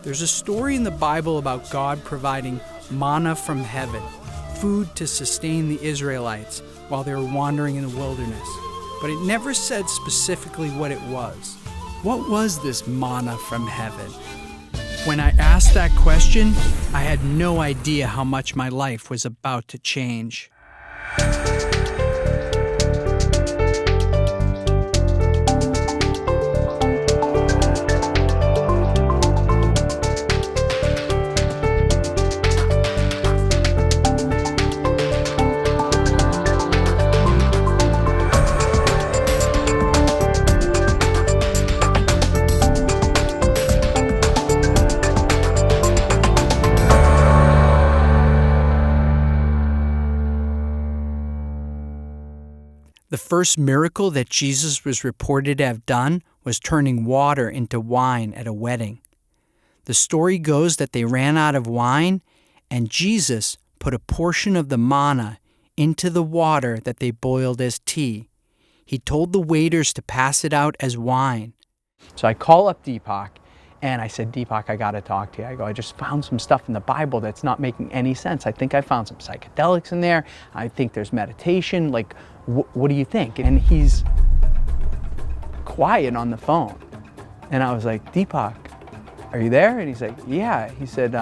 There's a story in the Bible about God providing manna from heaven, food to sustain the Israelites while they were wandering in the wilderness. But it never said specifically what it was. What was this manna from heaven? When I asked that question, I had no idea how much my life was about to change. The first miracle that Jesus was reported to have done was turning water into wine at a wedding. The story goes that they ran out of wine, and Jesus put a portion of the manna into the water that they boiled as tea. He told the waiters to pass it out as wine. So I call up Deepak, and I said, Deepak, I got to talk to you. I just found some stuff in the Bible that's not making any sense. I think I found some psychedelics in there. I think there's meditation. What do you think? And he's quiet on the phone. And I was like, Deepak, are you there? And he's like, yeah. He said,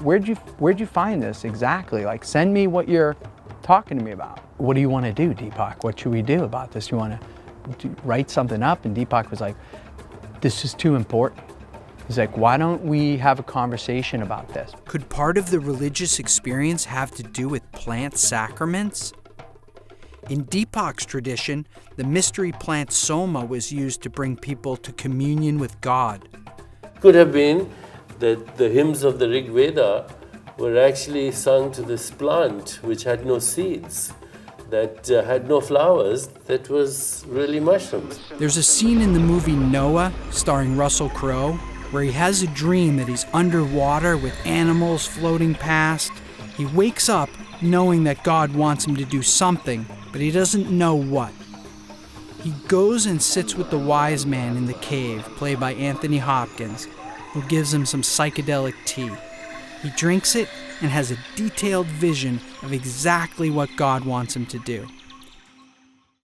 where'd you find this exactly? Send me what you're talking to me about. What do you want to do, Deepak? What should we do about this? You want to write something up? And Deepak was like, this is too important. He's like, why don't we have a conversation about this? Could part of the religious experience have to do with plant sacraments? In Deepak's tradition, the mystery plant soma was used to bring people to communion with God. Could have been that the hymns of the Rig Veda were actually sung to this plant which had no seeds, that had no flowers, that was really mushrooms. There's a scene in the movie Noah, starring Russell Crowe, where he has a dream that he's underwater with animals floating past. He wakes up knowing that God wants him to do something, but he doesn't know what. He goes and sits with the wise man in the cave, played by Anthony Hopkins, who gives him some psychedelic tea. He drinks it and has a detailed vision of exactly what God wants him to do.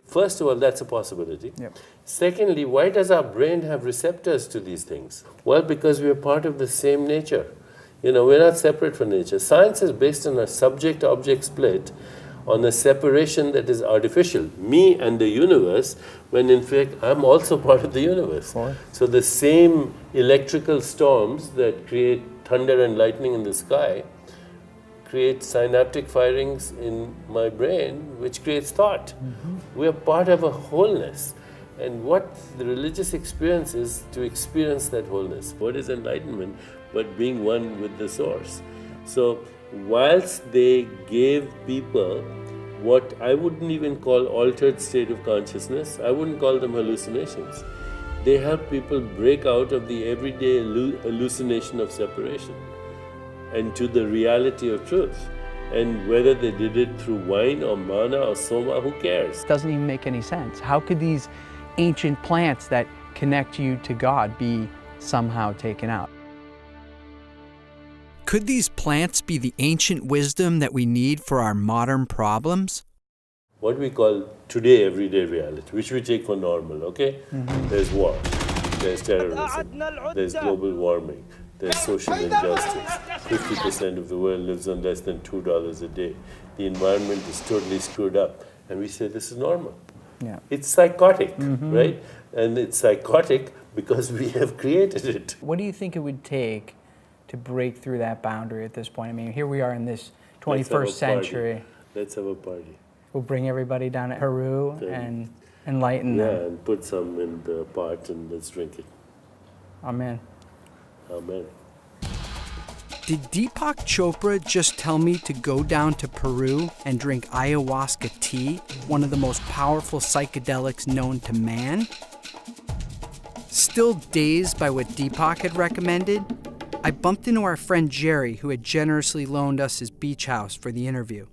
First of all, that's a possibility. Yep. Secondly, why does our brain have receptors to these things? Well, because we are part of the same nature. We're not separate from nature. Science is based on a subject-object split, on a separation that is artificial, me and the universe, when in fact I'm also part of the universe. Right. So the same electrical storms that create thunder and lightning in the sky create synaptic firings in my brain, which creates thought. Mm-hmm. We are part of a wholeness. And what the religious experience is to experience that wholeness. What is enlightenment but being one with the source? So whilst they gave people what I wouldn't even call altered state of consciousness, I wouldn't call them hallucinations. They help people break out of the everyday hallucination of separation and to the reality of truth. And whether they did it through wine or manna or soma, who cares? It doesn't even make any sense. How could these ancient plants that connect you to God be somehow taken out? Could these plants be the ancient wisdom that we need for our modern problems? What we call today everyday reality, which we take for normal, okay? Mm-hmm. There's war, there's terrorism, there's global warming, there's social injustice. 50% of the world lives on less than $2 a day. The environment is totally screwed up. And we say this is normal. Yeah. It's psychotic, right? And it's psychotic because we have created it. What do you think it would take to break through that boundary at this point? I mean, here we are in this 21st century. Let's have a party. We'll bring everybody down to Peru and enlighten them. Yeah, and put some in the pot and let's drink it. Amen. Amen. Did Deepak Chopra just tell me to go down to Peru and drink ayahuasca tea, one of the most powerful psychedelics known to man? Still dazed by what Deepak had recommended, I bumped into our friend Jerry, who had generously loaned us his beach house for the interview.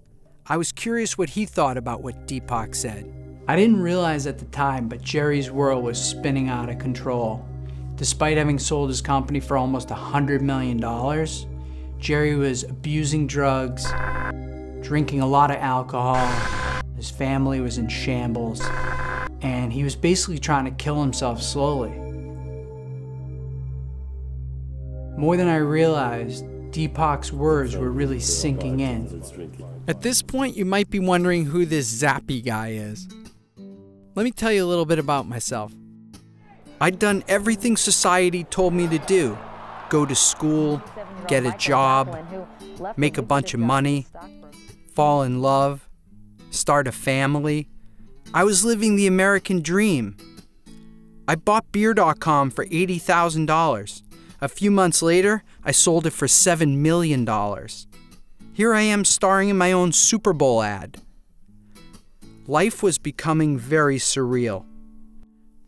I was curious what he thought about what Deepak said. I didn't realize at the time, but Jerry's world was spinning out of control. Despite having sold his company for almost $100 million, Jerry was abusing drugs, drinking a lot of alcohol, his family was in shambles, and he was basically trying to kill himself slowly. More than I realized, Deepak's words were really sinking in. At this point, you might be wondering who this Zappy guy is. Let me tell you a little bit about myself. I'd done everything society told me to do. Go to school, get a job, make a bunch of money, fall in love, start a family. I was living the American dream. I bought beer.com for $80,000. A few months later, I sold it for $7 million. Here I am starring in my own Super Bowl ad. Life was becoming very surreal.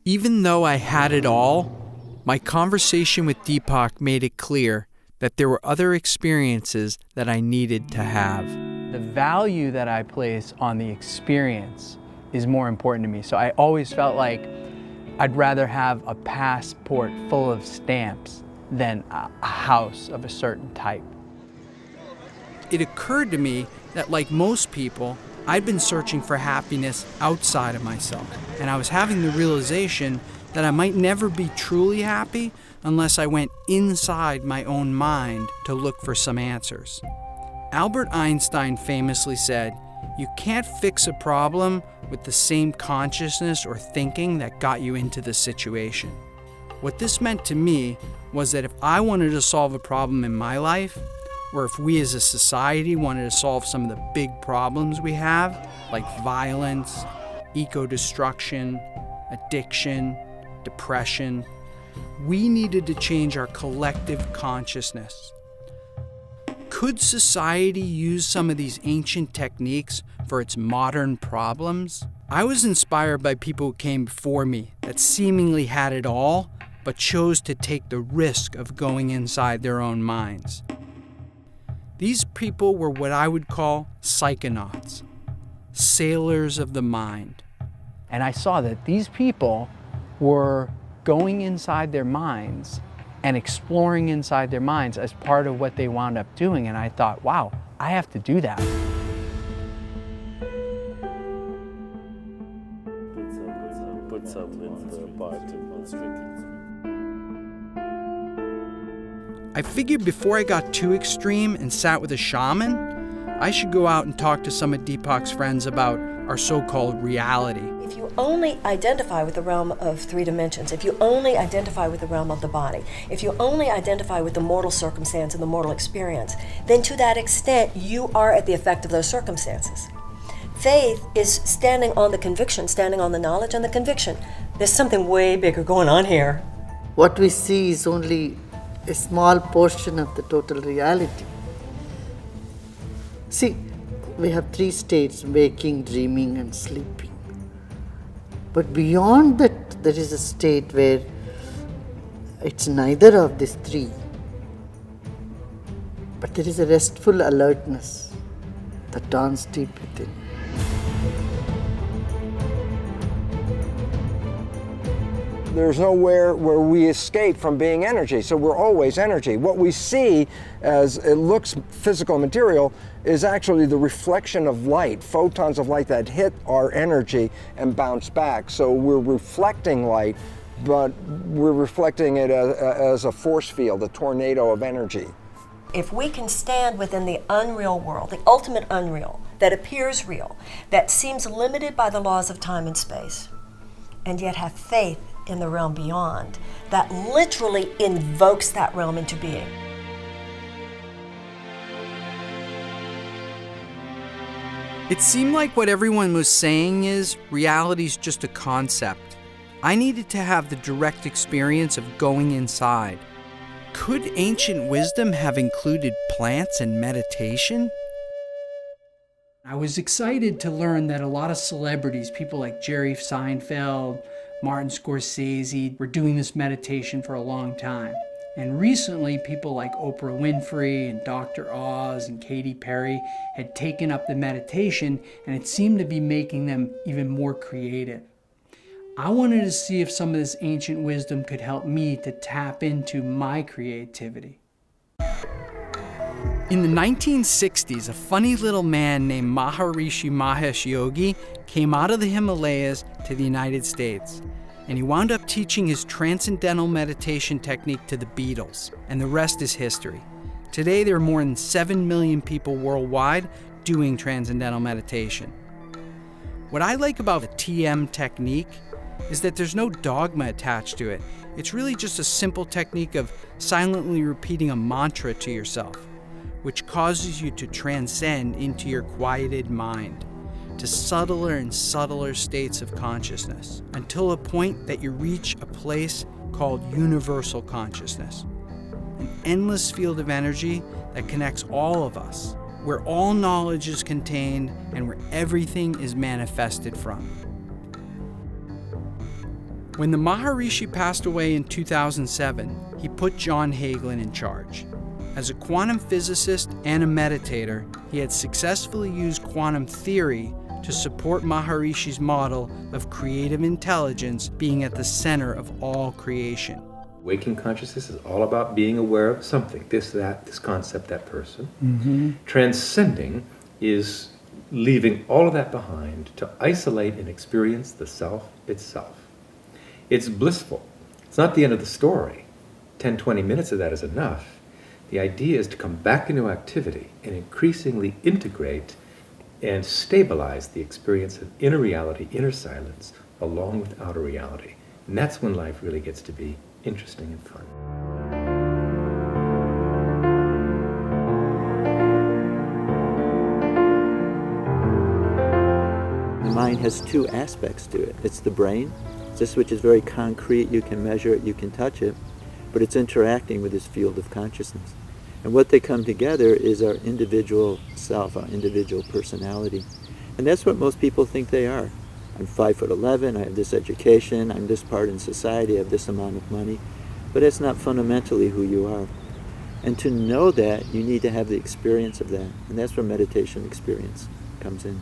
Even though I had it all, my conversation with Deepak made it clear that there were other experiences that I needed to have. The value that I place on the experience is more important to me. So I always felt like I'd rather have a passport full of stamps than a house of a certain type. It occurred to me that, like most people, I'd been searching for happiness outside of myself, and I was having the realization that I might never be truly happy unless I went inside my own mind to look for some answers. Albert Einstein famously said, "You can't fix a problem with the same consciousness or thinking that got you into the situation." What this meant to me was that if I wanted to solve a problem in my life, or if we as a society wanted to solve some of the big problems we have, like violence, eco-destruction, addiction, depression, we needed to change our collective consciousness. Could society use some of these ancient techniques for its modern problems? I was inspired by people who came before me that seemingly had it all, but chose to take the risk of going inside their own minds. These people were what I would call psychonauts, sailors of the mind. And I saw that these people were going inside their minds and exploring inside their minds as part of what they wound up doing. And I thought, wow, I have to do that. Put some in the pot and let's drink it. I figured before I got too extreme and sat with a shaman, I should go out and talk to some of Deepak's friends about our so-called reality. If you only identify with the realm of 3 dimensions, if you only identify with the realm of the body, if you only identify with the mortal circumstance and the mortal experience, then to that extent you are at the effect of those circumstances. Faith is standing on the conviction, standing on the knowledge and the conviction. There's something way bigger going on here. What we see is only a small portion of the total reality. See, we have 3 states: waking, dreaming, and sleeping. But beyond that, there is a state where it's neither of these 3. But there is a restful alertness that dawns deep within. There's nowhere where we escape from being energy, so we're always energy. What we see as it looks physical material is actually the reflection of light, photons of light that hit our energy and bounce back. So we're reflecting light, but we're reflecting it as a force field, a tornado of energy. If we can stand within the unreal world, the ultimate unreal, that appears real, that seems limited by the laws of time and space, and yet have faith in the realm beyond, that literally invokes that realm into being. It seemed like what everyone was saying is reality's just a concept. I needed to have the direct experience of going inside. Could ancient wisdom have included plants and meditation? I was excited to learn that a lot of celebrities, people like Jerry Seinfeld, Martin Scorsese, were doing this meditation for a long time. And recently, people like Oprah Winfrey and Dr. Oz and Katy Perry had taken up the meditation, and it seemed to be making them even more creative. I wanted to see if some of this ancient wisdom could help me to tap into my creativity. In the 1960s, a funny little man named Maharishi Mahesh Yogi came out of the Himalayas to the United States, and he wound up teaching his transcendental meditation technique to the Beatles, and the rest is history. Today, there are more than 7 million people worldwide doing transcendental meditation. What I like about the TM technique is that there's no dogma attached to it. It's really just a simple technique of silently repeating a mantra to yourself, which causes you to transcend into your quieted mind, to subtler and subtler states of consciousness, until a point that you reach a place called universal consciousness, an endless field of energy that connects all of us, where all knowledge is contained and where everything is manifested from. When the Maharishi passed away in 2007, he put John Hagelin in charge. As a quantum physicist and a meditator, he had successfully used quantum theory to support Maharishi's model of creative intelligence being at the center of all creation. Waking consciousness is all about being aware of something, this, that, this concept, that person. Transcending is leaving all of that behind to isolate and experience the self itself. It's blissful. It's not the end of the story. 10, 20 minutes of that is enough. The idea is to come back into activity and increasingly integrate and stabilize the experience of inner reality, inner silence, along with outer reality. And that's when life really gets to be interesting and fun. The mind has two aspects to it. It's the brain, this which is very concrete, you can measure it, you can touch it, but it's interacting with this field of consciousness. And what they come together is our individual self, our individual personality. And that's what most people think they are. I'm 5'11", I have this education, I'm this part in society, I have this amount of money. But it's not fundamentally who you are. And to know that, you need to have the experience of that. And that's where meditation experience comes in.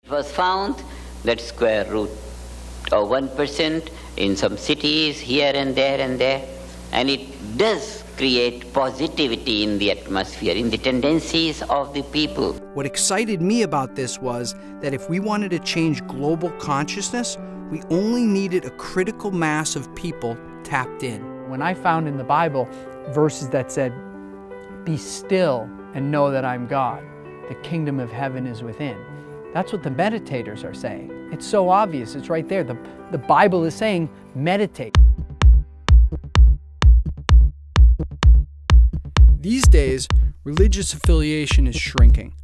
It was found that square root of 1% in some cities here and there, and it does create positivity in the atmosphere, in the tendencies of the people. What excited me about this was that if we wanted to change global consciousness, we only needed a critical mass of people tapped in. When I found in the Bible verses that said, "Be still and know that I'm God, the kingdom of heaven is within," that's what the meditators are saying. It's so obvious, it's right there. The Bible is saying, meditate. These days, religious affiliation is shrinking.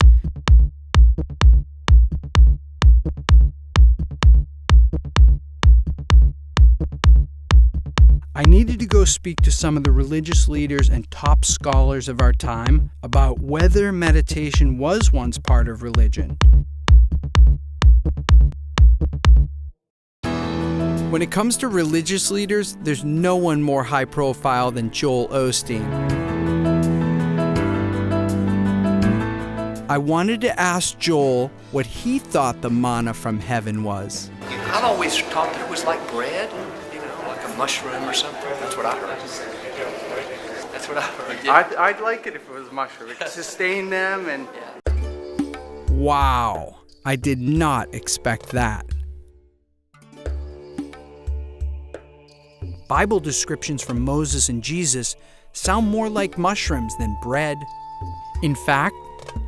I needed to go speak to some of the religious leaders and top scholars of our time about whether meditation was once part of religion. When it comes to religious leaders, there's no one more high profile than Joel Osteen. I wanted to ask Joel what he thought the manna from heaven was. I've always thought that it was like bread, like a mushroom or something. That's what I heard. That's what I heard. Yeah. I'd like it if it was mushroom. It could sustain them and... Wow, I did not expect that. Bible descriptions from Moses and Jesus sound more like mushrooms than bread. In fact,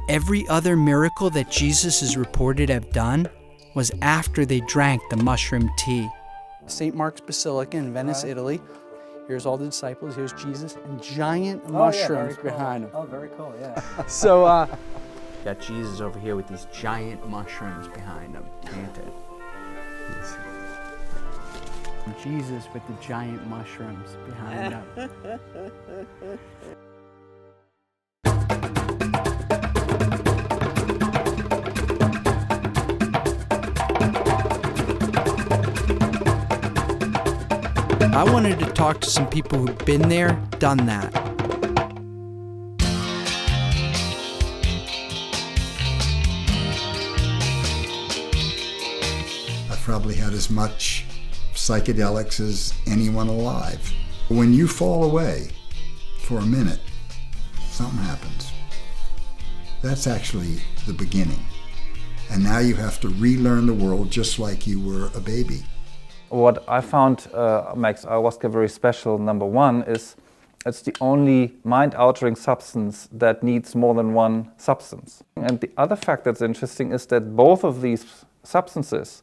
every other miracle that Jesus is reported to have done was after they drank the mushroom tea. St. Mark's Basilica in Venice, Italy. Here's all the disciples, here's Jesus, and giant mushrooms behind him. Oh, very cool, yeah. So, got Jesus over here with these giant mushrooms behind him, planted. Jesus with the giant mushrooms behind him. I wanted to talk to some people who've been there, done that. I've probably had as much psychedelics as anyone alive. When you fall away for a minute, something happens. That's actually the beginning. And now you have to relearn the world just like you were a baby. What I found makes ayahuasca very special, number one, is it's the only mind-altering substance that needs more than one substance. And the other fact that's interesting is that both of these substances,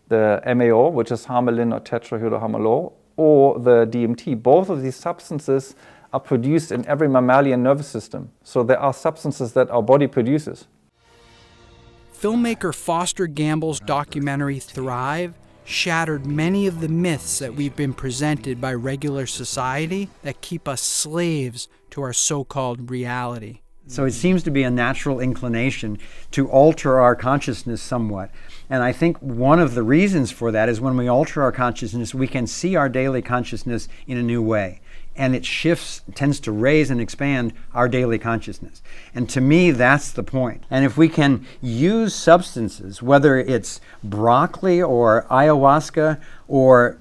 the MAO, which is harmaline or tetrahydroharmalol, or the DMT, both of these substances are produced in every mammalian nervous system. So there are substances that our body produces. Filmmaker Foster Gamble's documentary Thrive shattered many of the myths that we've been presented by regular society that keep us slaves to our so-called reality. So it seems to be a natural inclination to alter our consciousness somewhat. And I think one of the reasons for that is when we alter our consciousness, we can see our daily consciousness in a new way. And it shifts, tends to raise and expand our daily consciousness. And to me, that's the point. And if we can use substances, whether it's broccoli or ayahuasca or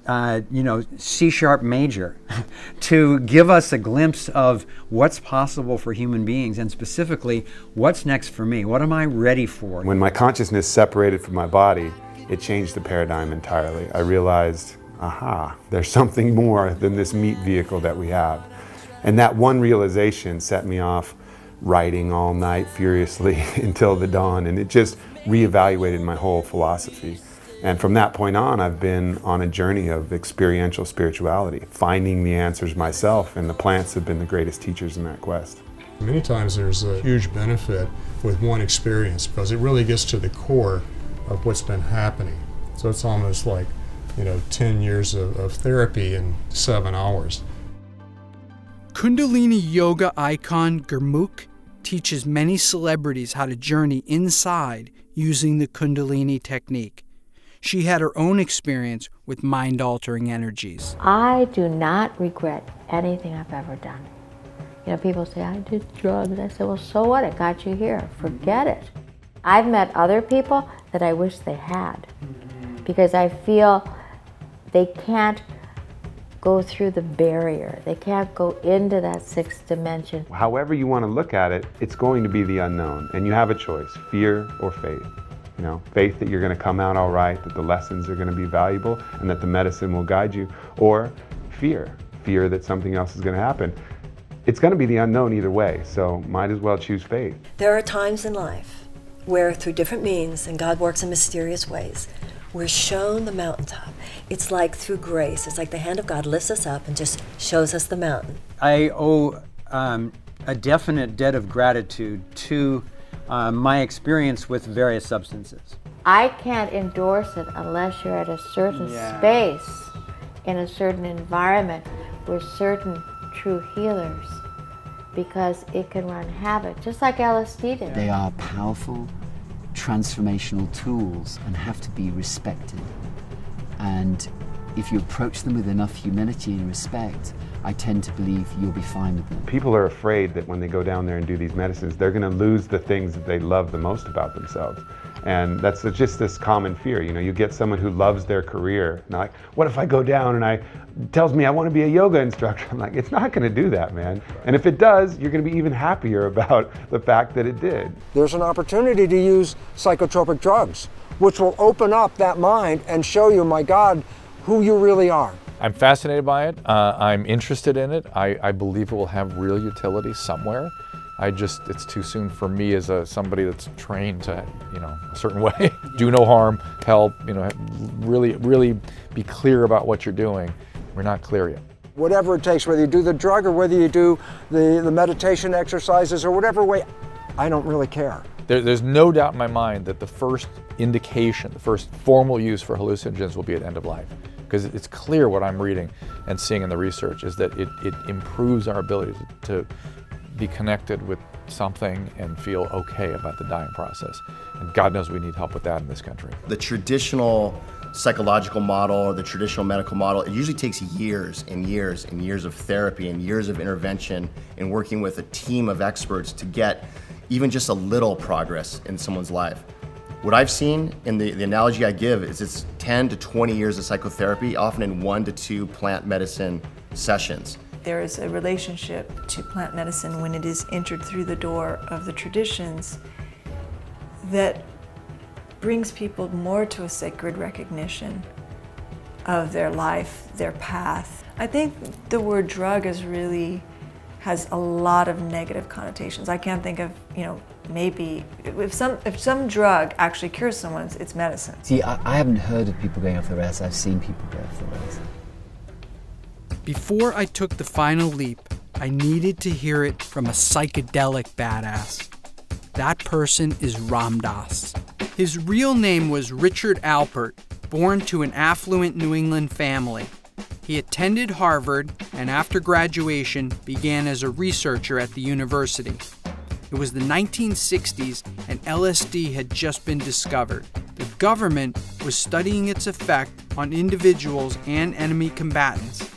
C-sharp major, to give us a glimpse of what's possible for human beings, and specifically, what's next for me? What am I ready for? When my consciousness separated from my body, it changed the paradigm entirely. I realized, aha, there's something more than this meat vehicle that we have. And that one realization set me off writing all night furiously until the dawn, and it just reevaluated my whole philosophy. And from that point on, I've been on a journey of experiential spirituality, finding the answers myself, and the plants have been the greatest teachers in that quest. Many times there's a huge benefit with one experience because it really gets to the core of what's been happening. So it's almost like 10 years of therapy in 7 hours. Kundalini yoga icon Gurmukh teaches many celebrities how to journey inside using the Kundalini technique. She had her own experience with mind-altering energies. I do not regret anything I've ever done. People say, I did drugs. I say, well, so what? It got you here. Forget it. I've met other people that I wish they had because I feel they can't go through the barrier. They can't go into that sixth dimension. However you want to look at it, it's going to be the unknown, and you have a choice, fear or faith. Faith that you're going to come out all right, that the lessons are going to be valuable, and that the medicine will guide you, or fear that something else is going to happen. It's going to be the unknown either way, so might as well choose faith. There are times in life where through different means, and God works in mysterious ways, we're shown the mountaintop. It's like through grace. It's like the hand of God lifts us up and just shows us the mountain. I owe a definite debt of gratitude to my experience with various substances. I can't endorse it unless you're at a certain space, in a certain environment, with certain true healers, because it can run havoc, just like LSD did. They are powerful, transformational tools and have to be respected. And if you approach them with enough humility and respect, I tend to believe you'll be fine with them. People are afraid that when they go down there and do these medicines, they're going to lose the things that they love the most about themselves. And that's just this common fear. You get someone who loves their career, and like, what if I go down and tells me I want to be a yoga instructor? I'm like, it's not going to do that, man. And if it does, you're going to be even happier about the fact that it did. There's an opportunity to use psychotropic drugs, which will open up that mind and show you, my God, who you really are. I'm fascinated by it. I'm interested in it. I believe it will have real utility somewhere. It's too soon for me as somebody that's trained to, a certain way, do no harm, help, really be clear about what you're doing. We're not clear yet. Whatever it takes, whether you do the drug or whether you do the meditation exercises or whatever way, I don't really care. There's no doubt in my mind that the first indication, the first formal use for hallucinogens will be at end of life. Because it's clear what I'm reading and seeing in the research is that it improves our ability to be connected with something and feel okay about the dying process. And God knows we need help with that in this country. The traditional psychological model or the traditional medical model, it usually takes years and years and years of therapy and years of intervention and working with a team of experts to get even just a little progress in someone's life. What I've seen, and the analogy I give, is it's 10 to 20 years of psychotherapy, often in 1 to 2 plant medicine sessions. There is a relationship to plant medicine when it is entered through the door of the traditions that brings people more to a sacred recognition of their life, their path. I think the word drug has a lot of negative connotations. I can't think of, maybe if some drug actually cures someone, it's medicine. See, I haven't heard of people going off the rails. I've seen people go off the rails. Before I took the final leap, I needed to hear it from a psychedelic badass. That person is Ram Dass. His real name was Richard Alpert, born to an affluent New England family. He attended Harvard and after graduation began as a researcher at the university. It was the 1960s and LSD had just been discovered. The government was studying its effect on individuals and enemy combatants.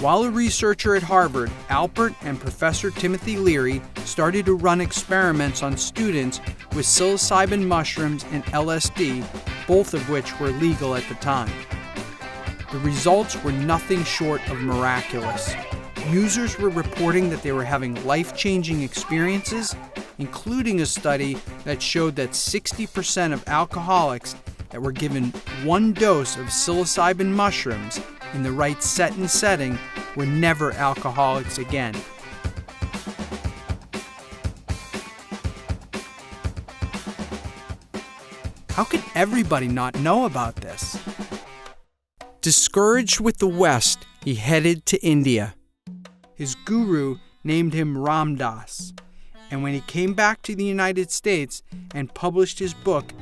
While a researcher at Harvard, Alpert and Professor Timothy Leary started to run experiments on students with psilocybin mushrooms and LSD, both of which were legal at the time. The results were nothing short of miraculous. Users were reporting that they were having life-changing experiences, including a study that showed that 60% of alcoholics that were given 1 dose of psilocybin mushrooms in the right set and setting were never alcoholics again. How could everybody not know about this? Discouraged with the West, he headed to India. His guru named him Ram Dass, and when he came back to the United States and published his book,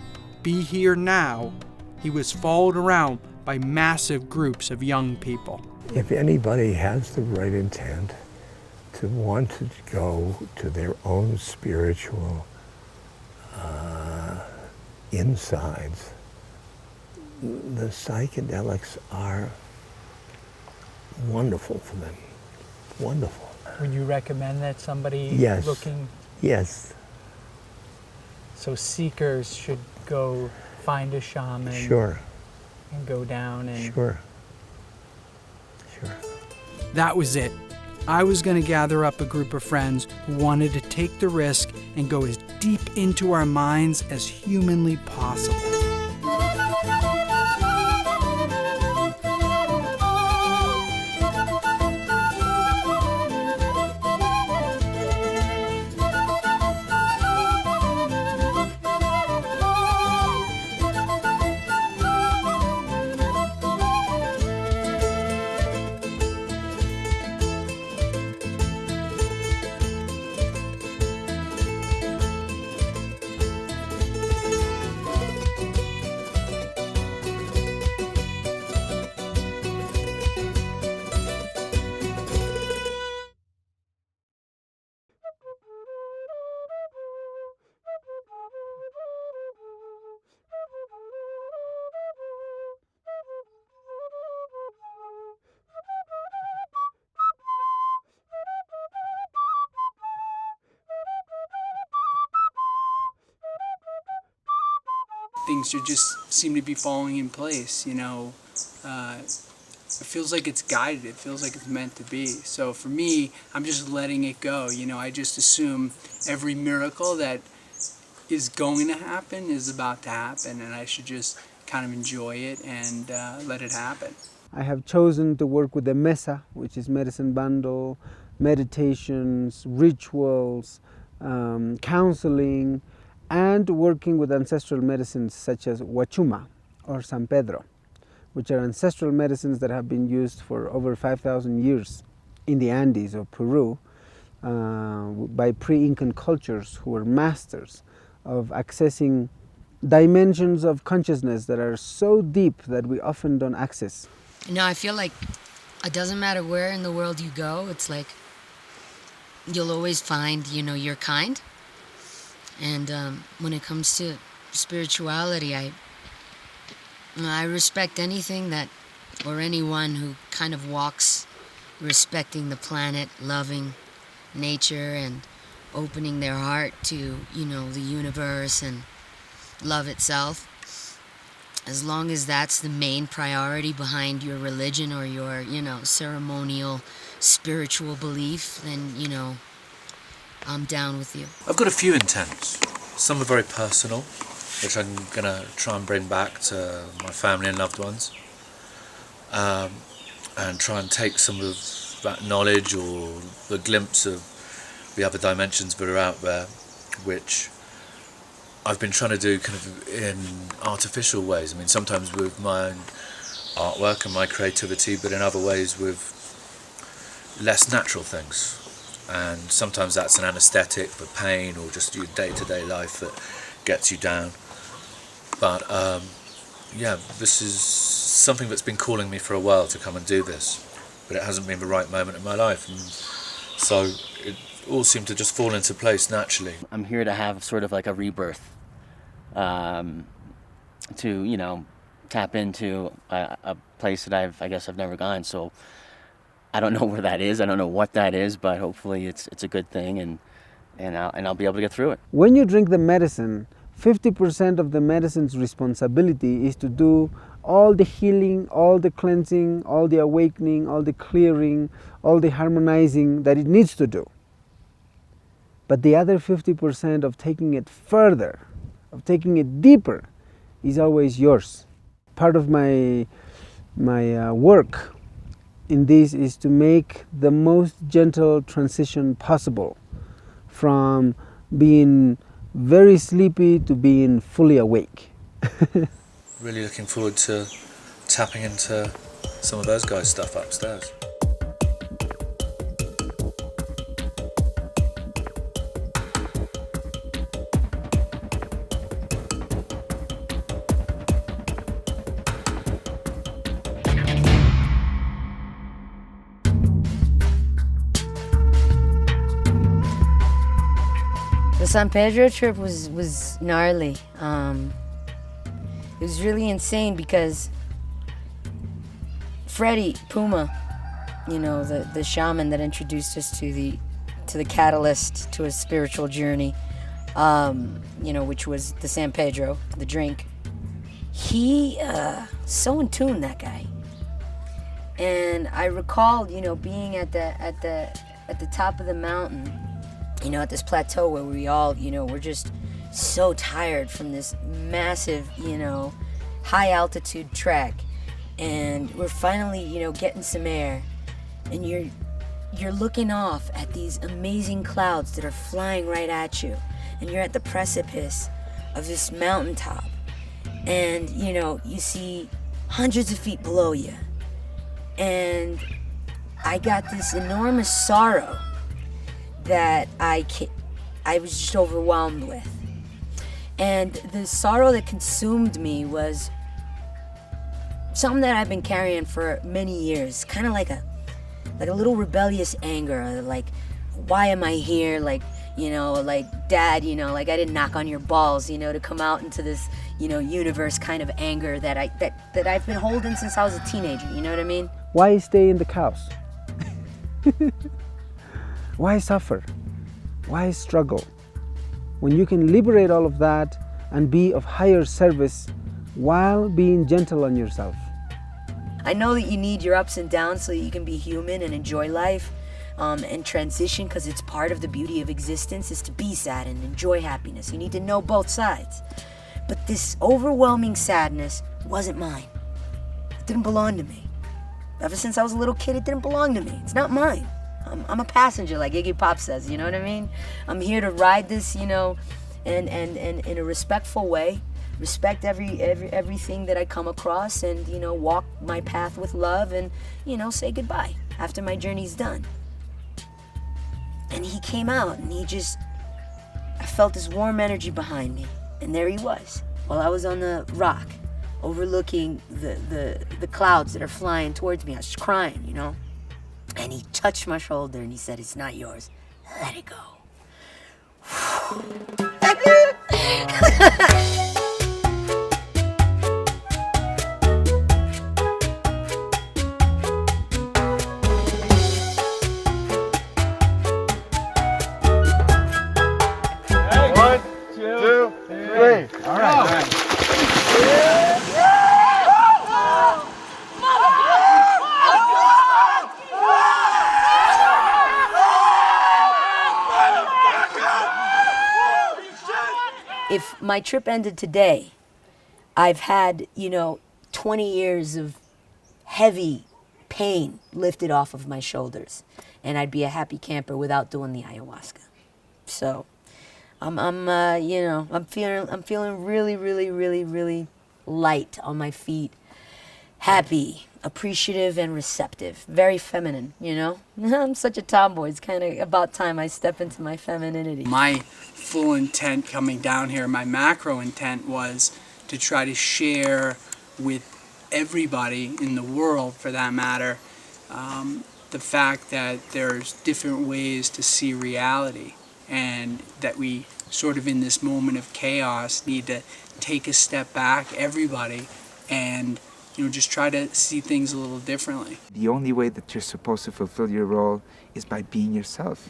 Be Here Now, he was followed around by massive groups of young people. If anybody has the right intent to want to go to their own spiritual insides, the psychedelics are wonderful for them. Wonderful. Would you recommend that somebody Yes. looking? Yes. So seekers should go find a shaman. Sure. And go down and... Sure. That was it. I was going to gather up a group of friends who wanted to take the risk and go as deep into our minds as humanly possible. Things just seem to be falling in place, It feels like it's guided. It feels like it's meant to be. So for me, I'm just letting it go. I just assume every miracle that is going to happen is about to happen, and I should just kind of enjoy it and let it happen. I have chosen to work with the Mesa, which is medicine bundle, meditations, rituals, counseling, and working with ancestral medicines such as Huachuma or San Pedro, which are ancestral medicines that have been used for over 5,000 years in the Andes of Peru by pre-Incan cultures who were masters of accessing dimensions of consciousness that are so deep that we often don't access. I feel like it doesn't matter where in the world you go, it's like you'll always find, your kind. And when it comes to spirituality, I I respect anything that, or anyone who kind of walks respecting the planet, loving nature, and opening their heart to, the universe and love itself. As long as that's the main priority behind your religion or your, ceremonial, spiritual belief, then, I'm down with you. I've got a few intents. Some are very personal, which I'm going to try and bring back to my family and loved ones. And try and take some of that knowledge or the glimpse of the other dimensions that are out there, which I've been trying to do kind of in artificial ways. I mean, sometimes with my artwork and my creativity, but in other ways with less natural things. And sometimes that's an anesthetic for pain or just your day-to-day life that gets you down. But this is something that's been calling me for a while to come and do this, but it hasn't been the right moment in my life, and so it all seemed to just fall into place naturally. I'm here to have sort of like a rebirth, to tap into a place that I guess I've never gone. So I don't know where that is. I don't know what that is, but hopefully it's a good thing, and I'll be able to get through it. When you drink the medicine, 50% of the medicine's responsibility is to do all the healing, all the cleansing, all the awakening, all the clearing, all the harmonizing that it needs to do. But the other 50% of taking it further, of taking it deeper, is always yours. Part of my work in this is to make the most gentle transition possible from being very sleepy to being fully awake. Really looking forward to tapping into some of those guys' stuff upstairs. The San Pedro trip was gnarly. It was really insane because Freddie Puma, the shaman that introduced us to the catalyst to a spiritual journey, which was the San Pedro, the drink. He so in tune, that guy. And I recall, being at the top of the mountain, at this plateau where we all, we're just so tired from this massive, high altitude trek, and we're finally, getting some air, and you're looking off at these amazing clouds that are flying right at you, and you're at the precipice of this mountaintop, and you see hundreds of feet below you, and I got this enormous sorrow that I was just overwhelmed with. And the sorrow that consumed me was something that I've been carrying for many years, kind of like a little rebellious anger, like, why am I here? Like, Dad, I didn't knock on your balls, to come out into this, universe kind of anger that I've been holding since I was a teenager, you know what I mean? Why stay in the chaos? Why suffer? Why struggle? When you can liberate all of that and be of higher service while being gentle on yourself. I know that you need your ups and downs so that you can be human and enjoy life and transition, because it's part of the beauty of existence is to be sad and enjoy happiness. You need to know both sides. But this overwhelming sadness wasn't mine. It didn't belong to me. Ever since I was a little kid, it didn't belong to me. It's not mine. I'm a passenger, like Iggy Pop says, you know what I mean? I'm here to ride this, and in a respectful way, respect everything that I come across, and, walk my path with love, and, say goodbye after my journey's done. And he came out, and I felt this warm energy behind me, and there he was, while I was on the rock, overlooking the clouds that are flying towards me. I was crying, And he touched my shoulder and he said, "It's not yours. Let it go." 2, 3. All right. If my trip ended today, I've had, 20 years of heavy pain lifted off of my shoulders, and I'd be a happy camper without doing the ayahuasca. So, I'm feeling really, really, really, really light on my feet, happy, appreciative, and receptive. Very feminine, I'm such a tomboy. It's kind of about time I step into my femininity. My full intent coming down here, my macro intent was to try to share with everybody in the world, for that matter, the fact that there's different ways to see reality, and that we sort of in this moment of chaos need to take a step back, everybody, and just try to see things a little differently. The only way that you're supposed to fulfill your role is by being yourself.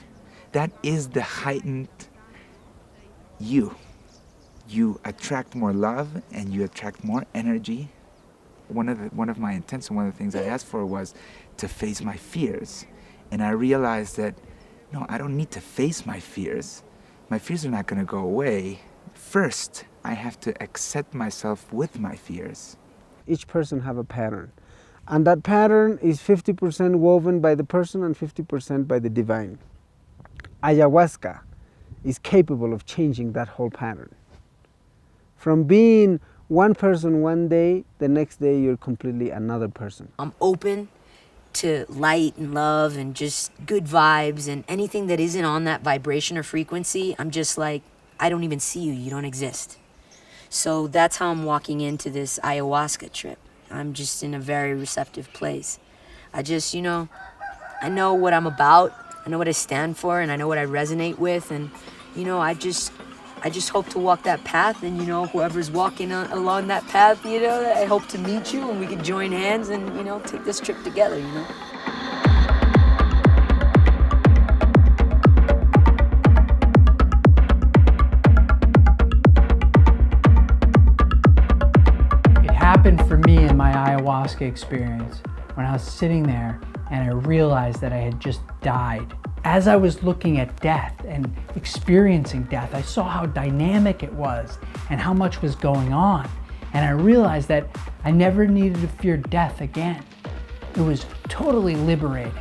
That is the heightened you. You attract more love and you attract more energy. One of my intents and one of the things I asked for was to face my fears. And I realized that, no, I don't need to face my fears. My fears are not going to go away. First, I have to accept myself with my fears. Each person have a pattern. And that pattern is 50% woven by the person and 50% by the divine. Ayahuasca is capable of changing that whole pattern. From being one person one day, the next day you're completely another person. I'm open to light and love and just good vibes, and anything that isn't on that vibration or frequency, I'm just like, I don't even see you, you don't exist. So that's how I'm walking into this ayahuasca trip. I'm just in a very receptive place. I just, I know what I'm about, I know what I stand for, and I know what I resonate with, and, I just hope to walk that path, and, whoever's walking along that path, I hope to meet you, and we can join hands and, take this trip together, It happened for me in my ayahuasca experience when I was sitting there and I realized that I had just died. As I was looking at death and experiencing death, I saw how dynamic it was and how much was going on. And I realized that I never needed to fear death again. It was totally liberating.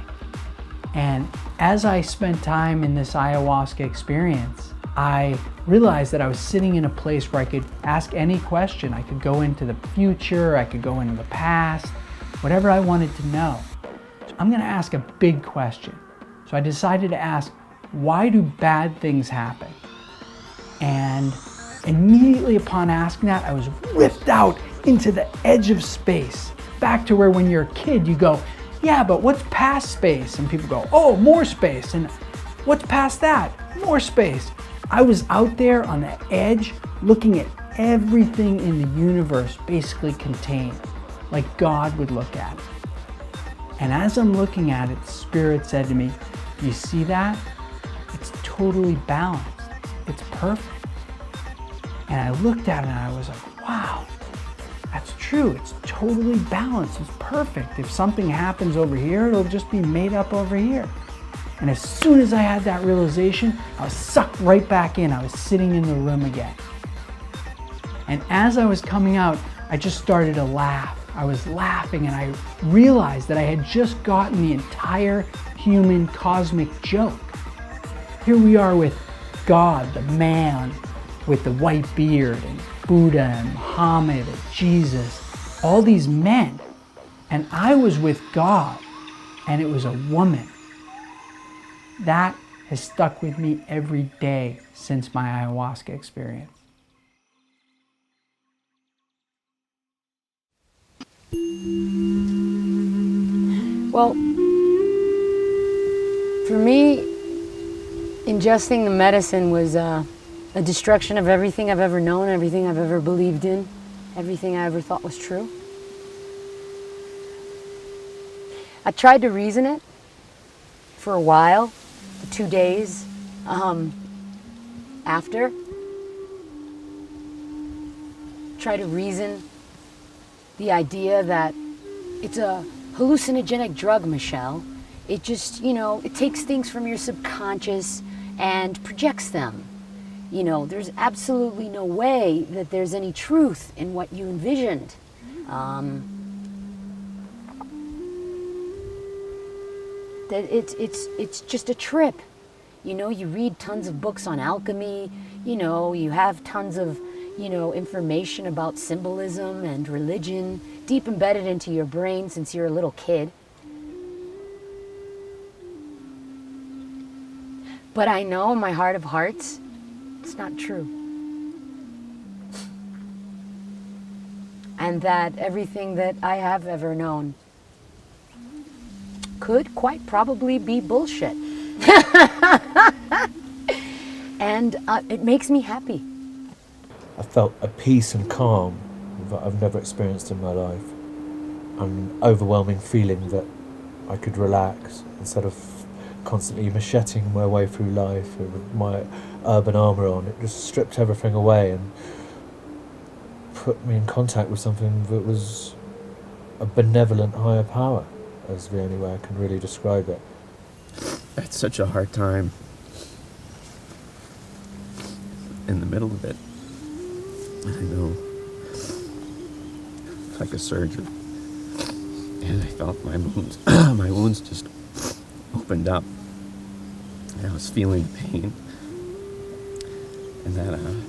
And as I spent time in this ayahuasca experience, I realized that I was sitting in a place where I could ask any question. I could go into the future, I could go into the past, whatever I wanted to know. So I'm going to ask a big question. So I decided to ask, why do bad things happen? And immediately upon asking that, I was ripped out into the edge of space. Back to where when you're a kid, you go, yeah, but what's past space? And people go, oh, more space. And what's past that? More space. I was out there on the edge looking at everything in the universe basically contained, like God would look at it. And as I'm looking at it, Spirit said to me, you see that? It's totally balanced. It's perfect. And I looked at it and I was like, wow, that's true. It's totally balanced. It's perfect. If something happens over here, it'll just be made up over here. And as soon as I had that realization, I was sucked right back in. I was sitting in the room again. And as I was coming out, I just started to laugh. I was laughing and I realized that I had just gotten the entire human cosmic joke. Here we are with God, the man with the white beard, and Buddha and Muhammad and Jesus, all these men. And I was with God, and it was a woman. That has stuck with me every day since my ayahuasca experience. Well, for me, ingesting the medicine was a destruction of everything I've ever known, everything I've ever believed in, everything I ever thought was true. I tried to reason it for a while, the 2 days after, try to reason the idea that it's a hallucinogenic drug, Michelle. It just, it takes things from your subconscious and projects them. There's absolutely no way that there's any truth in what you envisioned. That it's just a trip. You read tons of books on alchemy, you have tons of, information about symbolism and religion deep embedded into your brain since you're a little kid. But I know in my heart of hearts, it's not true. And that everything that I have ever known could quite probably be bullshit. And it makes me happy. I felt a peace and calm that I've never experienced in my life. An overwhelming feeling that I could relax instead of constantly macheting my way through life with my urban armour on. It just stripped everything away and put me in contact with something that was a benevolent higher power, is the only way I can really describe it. I had such a hard time in the middle of it. I know, like a surgeon, and I felt my wounds, my wounds just opened up, and I was feeling pain, and then,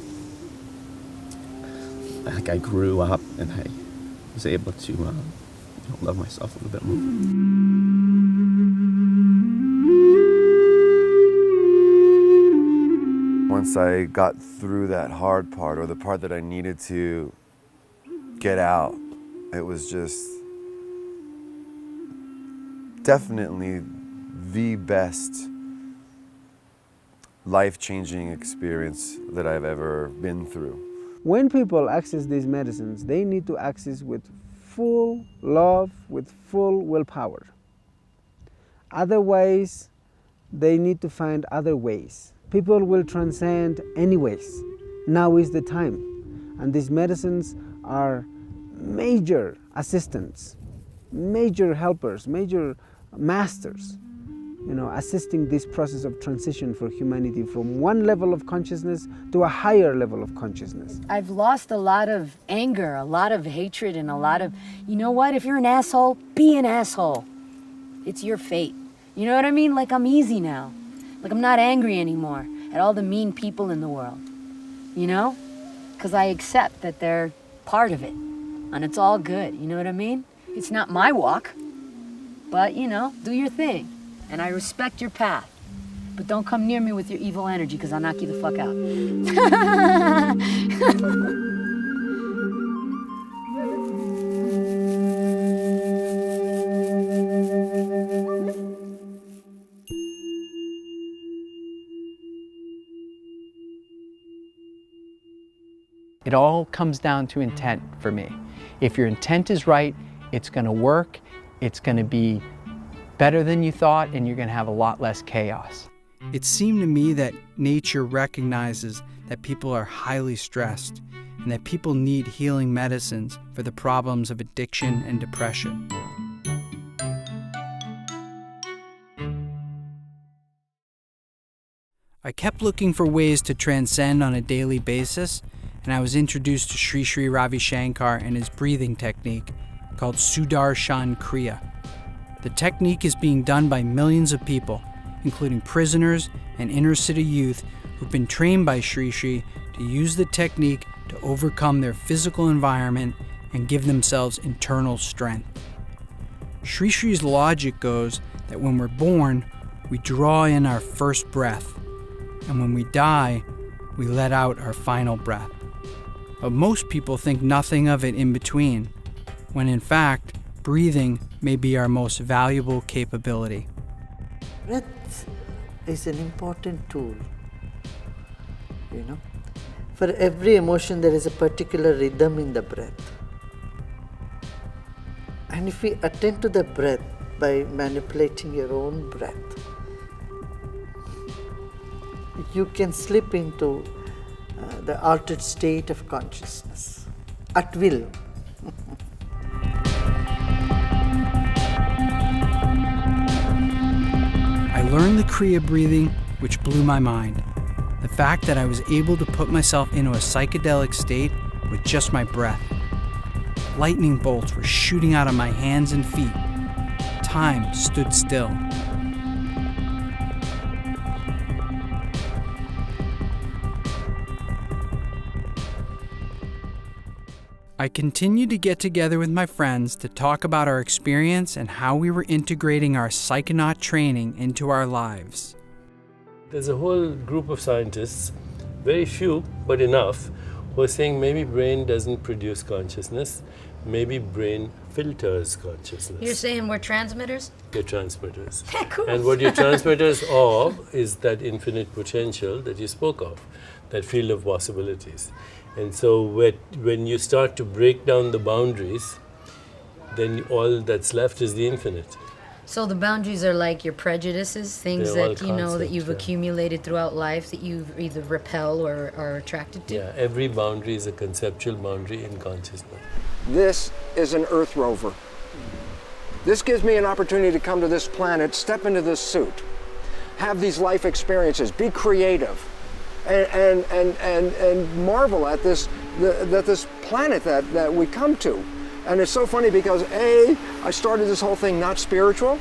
like I grew up, and I was able to love myself a little bit more. Once I got through that hard part, or the part that I needed to get out, it was just definitely the best life-changing experience that I've ever been through. When people access these medicines, they need to access with full love, with full willpower. Otherwise, they need to find other ways. People will transcend anyways. Now is the time. And these medicines are major assistants, major helpers, major masters, assisting this process of transition for humanity from one level of consciousness to a higher level of consciousness. I've lost a lot of anger, a lot of hatred, and a lot of, if you're an asshole, be an asshole. It's your fate. You know what I mean? Like, I'm easy now. Like, I'm not angry anymore at all the mean people in the world, Because I accept that they're part of it, and it's all good, you know what I mean? It's not my walk, but, do your thing, and I respect your path. But don't come near me with your evil energy, because I'll knock you the fuck out. It all comes down to intent for me. If your intent is right, it's going to work, it's going to be better than you thought, and you're going to have a lot less chaos. It seemed to me that nature recognizes that people are highly stressed and that people need healing medicines for the problems of addiction and depression. I kept looking for ways to transcend on a daily basis, and I was introduced to Sri Ravi Shankar and his breathing technique called Sudarshan Kriya. The technique is being done by millions of people, including prisoners and inner city youth who've been trained by Sri to use the technique to overcome their physical environment and give themselves internal strength. Sri's logic goes that when we're born, we draw in our first breath, and when we die, we let out our final breath. But most people think nothing of it in between, when in fact, breathing may be our most valuable capability. Breath is an important tool, For every emotion, there is a particular rhythm in the breath. And if we attend to the breath by manipulating your own breath, you can slip into the altered state of consciousness. at will. I learned the Kriya breathing, which blew my mind. The fact that I was able to put myself into a psychedelic state with just my breath. Lightning bolts were shooting out of my hands and feet. Time stood still. I continued to get together with my friends to talk about our experience and how we were integrating our psychonaut training into our lives. There's a whole group of scientists, very few, but enough, who are saying maybe brain doesn't produce consciousness, maybe brain filters consciousness. You're saying we're transmitters? You're transmitters. Cool. And what you're transmitters of is that infinite potential that you spoke of, that field of possibilities. And so when you start to break down the boundaries, then all that's left is the infinite. So the boundaries are like your prejudices, things They're all that you know that you've concepts, accumulated throughout life that you either repel or are attracted to? Yeah, every boundary is a conceptual boundary in consciousness. This is an Earth rover. This gives me an opportunity to come to this planet, step into this suit, have these life experiences, be creative, and marvel at this planet that we come to. And it's so funny because A, I started this whole thing not spiritual.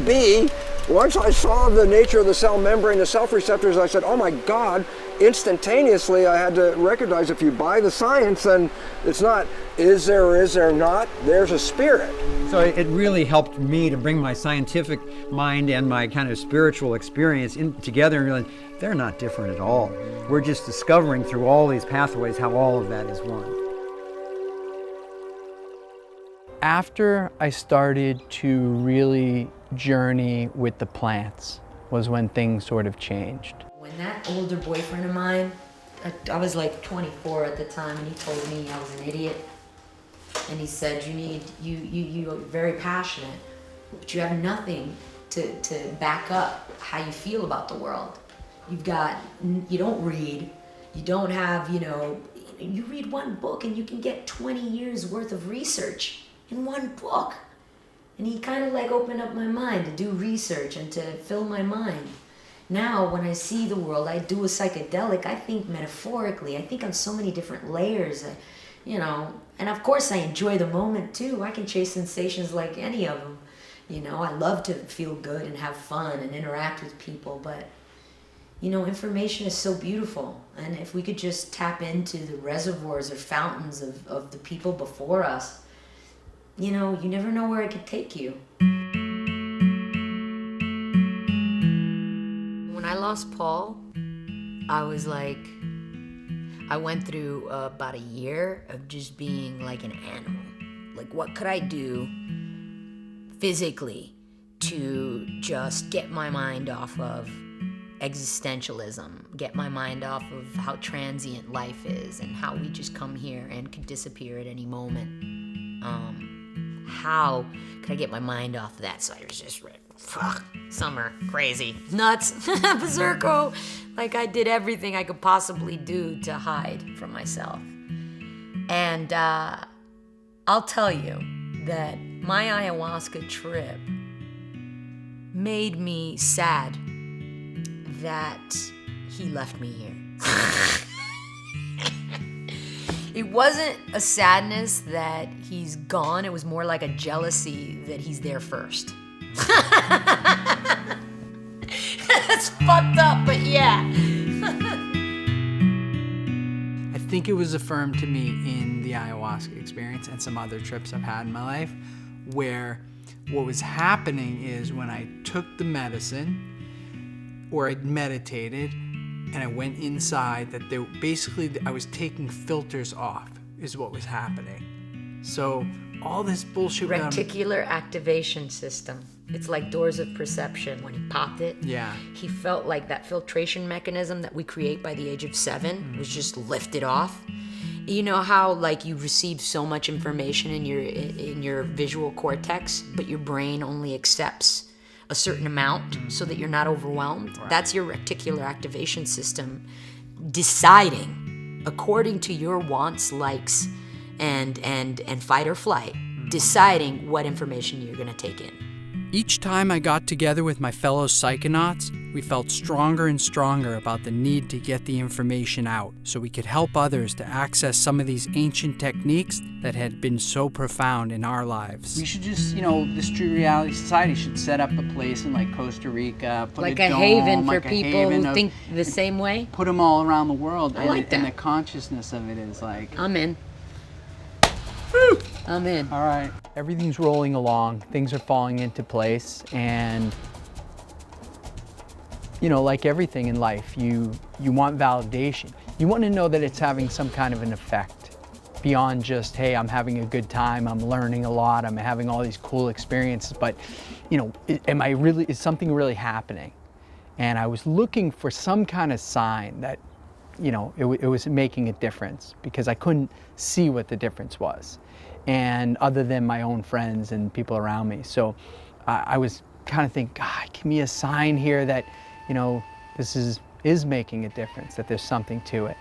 B, once I saw the nature of the cell membrane, the self-receptors, I said, oh my God, instantaneously I had to recognize if you buy the science, then it's not is there or is there not, there's a spirit. So it really helped me to bring my scientific mind and my kind of spiritual experience together and realize they're not different at all. We're just discovering through all these pathways how all of that is one. After I started to really journey with the plants was when things sort of changed. When that older boyfriend of mine, I was like 24 at the time, and he told me I was an idiot. And he said, you're very passionate, but you have nothing to back up how you feel about the world. You don't read, you don't have, you read one book and you can get 20 years worth of research in one book. And he kind of like opened up my mind to do research and to fill my mind. Now, when I see the world, I do a psychedelic, I think metaphorically, I think on so many different layers, and of course I enjoy the moment too. I can chase sensations like any of them. I love to feel good and have fun and interact with people, but information is so beautiful. And if we could just tap into the reservoirs or fountains of the people before us, you never know where it could take you. When I lost Paul, I was like, I went through about a year of just being like an animal. Like, what could I do physically to just get my mind off of existentialism, get my mind off of how transient life is and how we just come here and could disappear at any moment. How could I get my mind off of that? So I was just summer, crazy, nuts, berserko. Like I did everything I could possibly do to hide from myself. And I'll tell you that my ayahuasca trip made me sad that he left me here. It wasn't a sadness that he's gone. It was more like a jealousy that he's there first. That's fucked up, but yeah. I think it was affirmed to me in the ayahuasca experience and some other trips I've had in my life, where what was happening is when I took the medicine or I meditated and I went inside, that I was taking filters off is what was happening. So all this bullshit. Reticular activation system. It's like doors of perception. When he popped it, he felt like that filtration mechanism that we create by the age of 7 was just lifted off. You know how like you receive so much information in your visual cortex, but your brain only accepts a certain amount so that you're not overwhelmed? Right. That's your reticular activation system deciding according to your wants, likes, and fight or flight, deciding what information you're going to take in. Each time I got together with my fellow psychonauts, we felt stronger and stronger about the need to get the information out so we could help others to access some of these ancient techniques that had been so profound in our lives. We should just, this True Reality Society should set up a place in like Costa Rica, put Like a a dome, haven for like a people haven who of- think the same way. Put them all around the world. I and, like and that. the consciousness of it is like... I'm in. I'm in. All right. Everything's rolling along. Things are falling into place. And, like everything in life, you want validation. You want to know that it's having some kind of an effect beyond just, hey, I'm having a good time, I'm learning a lot, I'm having all these cool experiences, but, is something really happening? And I was looking for some kind of sign that, it was making a difference, because I couldn't see what the difference was, and other than my own friends and people around me. So I was kind of thinking, God, give me a sign here that, this is making a difference, that there's something to it.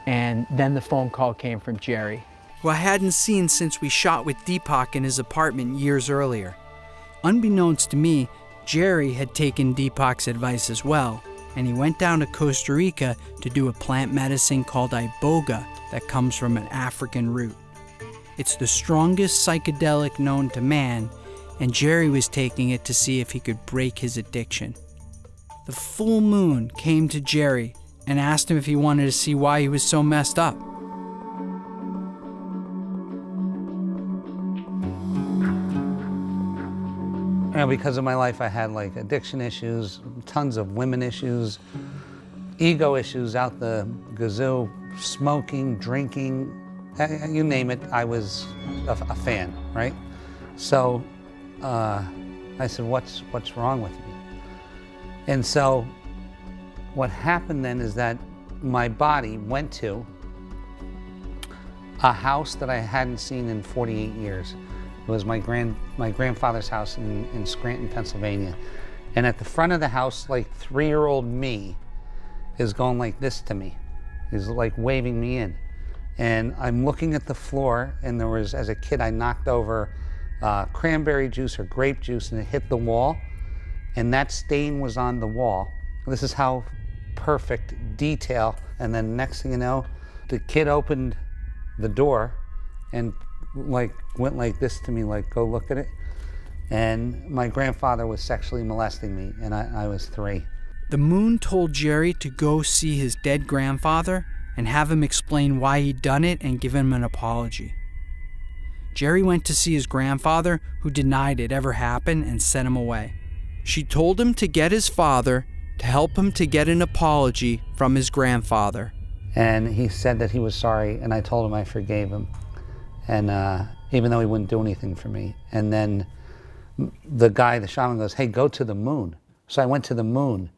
And then the phone call came from Jerry, who I hadn't seen since we shot with Deepak in his apartment years earlier. Unbeknownst to me, Jerry had taken Deepak's advice as well, and he went down to Costa Rica to do a plant medicine called iboga that comes from an African root. It's the strongest psychedelic known to man, and Jerry was taking it to see if he could break his addiction. The full moon came to Jerry and asked him if he wanted to see why he was so messed up. Because of my life, I had like addiction issues, tons of women issues, ego issues out the gazoo, smoking, drinking, you name it, I was a fan, right? So I said, what's wrong with me? And so what happened then is that my body went to a house that I hadn't seen in 48 years. It was my grandfather's house in Scranton, Pennsylvania. And at the front of the house, like 3-year-old me is going like this to me. He's like waving me in. And I'm looking at the floor, and there was, as a kid, I knocked over cranberry juice or grape juice, and it hit the wall, and that stain was on the wall. This is how perfect detail. And then next thing you know, the kid opened the door and like went like this to me, like, go look at it. And my grandfather was sexually molesting me, and I was 3. The moon told Jerry to go see his dead grandfather and have him explain why he'd done it and give him an apology. Jerry went to see his grandfather, who denied it ever happened and sent him away. She told him to get his father to help him to get an apology from his grandfather. And he said that he was sorry, and I told him I forgave him. And even though he wouldn't do anything for me. And then the shaman goes, hey, go to the moon. So I went to the moon,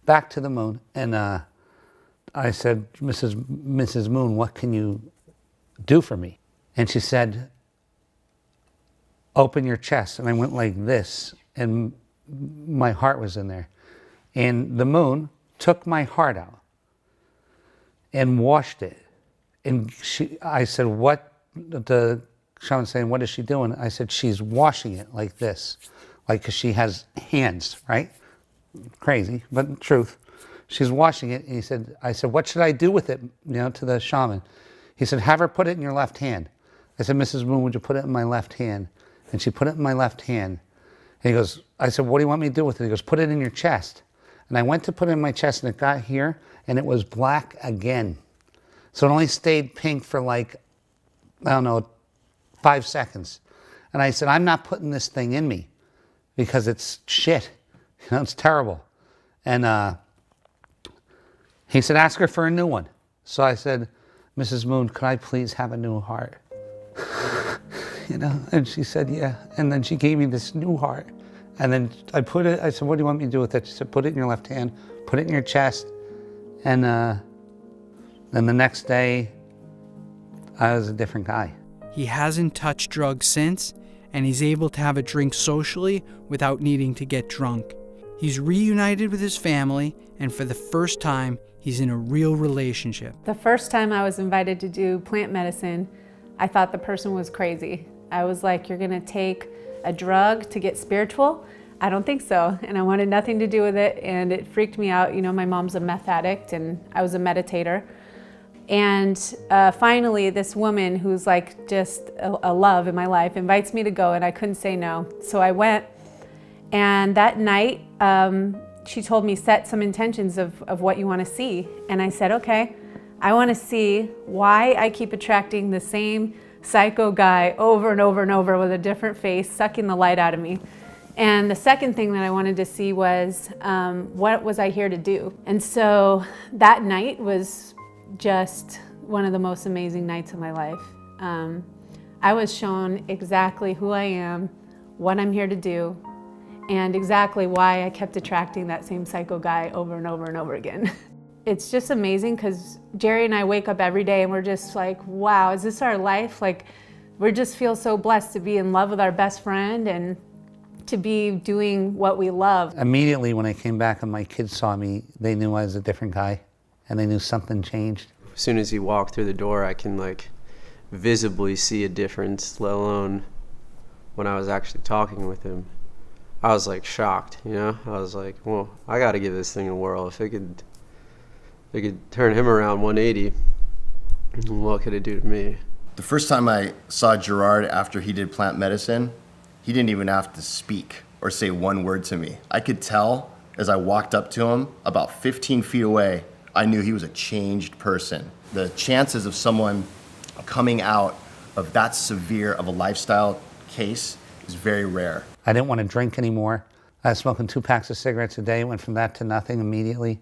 back to the moon, and I said, Mrs. Moon, what can you do for me? And she said, open your chest. And I went like this, and my heart was in there. And the moon took my heart out and washed it. And I said, what? The shaman saying, what is she doing? I said, she's washing it like this, like, because she has hands, right? Crazy, but truth. She's washing it. And I said, what should I do with it, to the shaman? He said, have her put it in your left hand. I said, Mrs. Moon, would you put it in my left hand? And she put it in my left hand. And he goes, I said, what do you want me to do with it? He goes, put it in your chest. And I went to put it in my chest, and it got here, and it was black again. So it only stayed pink for like, 5 seconds. And I said, I'm not putting this thing in me because it's shit. It's terrible. And he said, ask her for a new one. So I said, Mrs. Moon, could I please have a new heart? And she said, yeah. And then she gave me this new heart. And then I said, what do you want me to do with it? She said, put it in your left hand, put it in your chest. And then the next day, I was a different guy. He hasn't touched drugs since, and he's able to have a drink socially without needing to get drunk. He's reunited with his family, and for the first time, he's in a real relationship. The first time I was invited to do plant medicine, I thought the person was crazy. I was like, you're gonna take a drug to get spiritual? I don't think so. And I wanted nothing to do with it, and it freaked me out. You know, my mom's a meth addict, and I was a meditator. And finally, this woman who's like just a love in my life invites me to go, and I couldn't say no. So I went, and that night, she told me, set some intentions of what you want to see. And I said, okay, I want to see why I keep attracting the same psycho guy over and over and over with a different face, sucking the light out of me. And the second thing that I wanted to see was, what was I here to do? And so that night was just one of the most amazing nights of my life. I was shown exactly who I am, what I'm here to do, and exactly why I kept attracting that same psycho guy over and over and over again. It's just amazing because Jerry and I wake up every day and we're just like, wow, is this our life? Like, we just feel so blessed to be in love with our best friend and to be doing what we love. Immediately when I came back and my kids saw me, they knew I was a different guy and they knew something changed. As soon as he walked through the door, I can like visibly see a difference, let alone when I was actually talking with him. I was like shocked, you know? I was like, well, I gotta give this thing a whirl. If it could turn him around 180, what could it do to me? The first time I saw Gerard after he did plant medicine, he didn't even have to speak or say one word to me. I could tell as I walked up to him, about 15 feet away, I knew he was a changed person. The chances of someone coming out of that severe of a lifestyle case is very rare. I didn't want to drink anymore. I was smoking 2 packs of cigarettes a day, went from that to nothing immediately.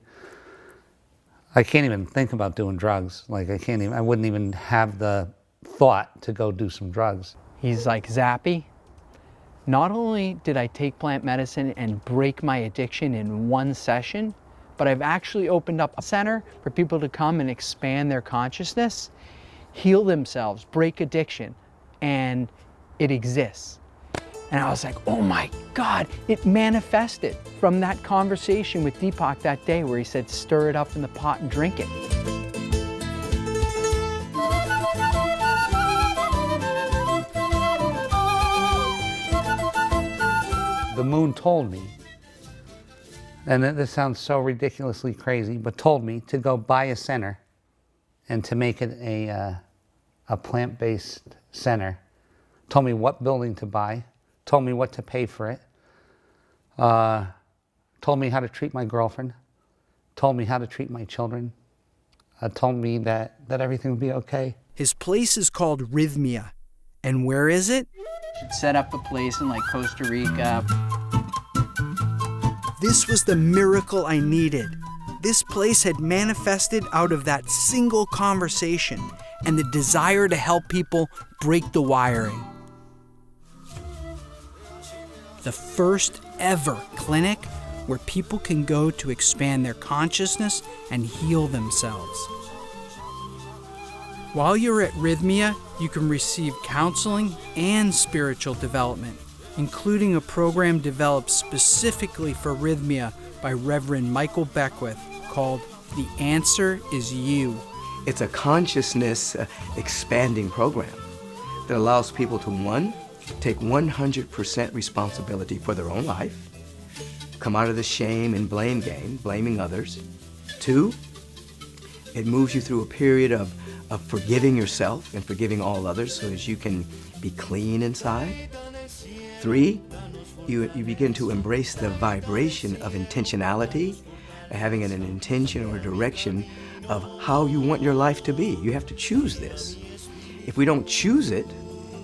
I can't even think about doing drugs. Like I wouldn't even have the thought to go do some drugs. He's like Zappy. Not only did I take plant medicine and break my addiction in one session, but I've actually opened up a center for people to come and expand their consciousness, heal themselves, break addiction, and it exists. And I was like, oh my God, it manifested from that conversation with Deepak that day where he said, stir it up in the pot and drink it. The moon told me, and this sounds so ridiculously crazy, but told me to go buy a center and to make it a plant-based center. Told me what building to buy, told me what to pay for it, told me how to treat my girlfriend, told me how to treat my children, told me that everything would be okay. His place is called Rythmia. And where is it? Should set up a place in like Costa Rica. This was the miracle I needed. This place had manifested out of that single conversation and the desire to help people break the wiring. The first ever clinic where people can go to expand their consciousness and heal themselves. While you're at Rythmia, you can receive counseling and spiritual development, including a program developed specifically for Rythmia by Reverend Michael Beckwith called The Answer Is You. It's a consciousness expanding program that allows people to, 1, take 100% responsibility for their own life, come out of the shame and blame game, blaming others. 2, it moves you through a period of forgiving yourself and forgiving all others so that you can be clean inside. 3, you begin to embrace the vibration of intentionality, having an intention or a direction of how you want your life to be. You have to choose this. If we don't choose it,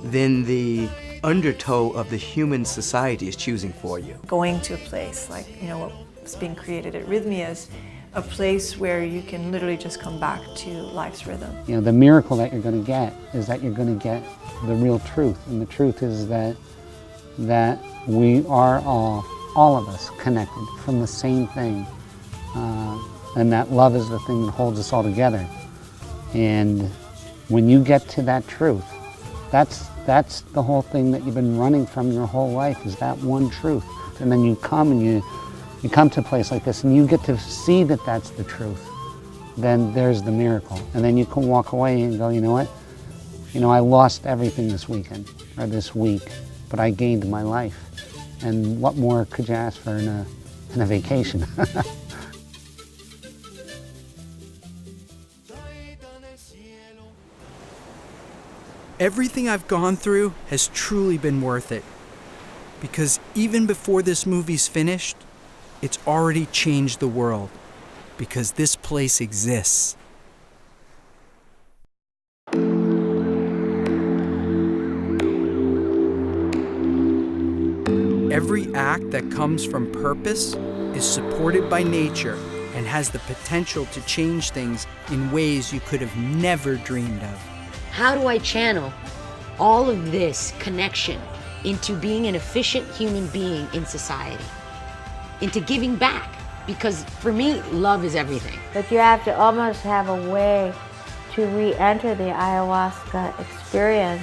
then the undertow of the human society is choosing for you. Going to a place like, what's being created at Rythmia is a place where you can literally just come back to life's rhythm. The miracle that you're going to get is that you're going to get the real truth. And the truth is that we are all of us connected from the same thing. And that love is the thing that holds us all together. And when you get to that truth, that's the whole thing that you've been running from your whole life, is that one truth. And then you come and you come to a place like this and you get to see that that's the truth, then there's the miracle. And then you can walk away and go, you know what? You know, I lost everything this weekend or this week, but I gained my life. And what more could you ask for in a vacation? Everything I've gone through has truly been worth it. Because even before this movie's finished, it's already changed the world. Because this place exists. Every act that comes from purpose is supported by nature and has the potential to change things in ways you could have never dreamed of. How do I channel all of this connection into being an efficient human being in society, into giving back? Because for me, love is everything. But you have to almost have a way to re-enter the ayahuasca experience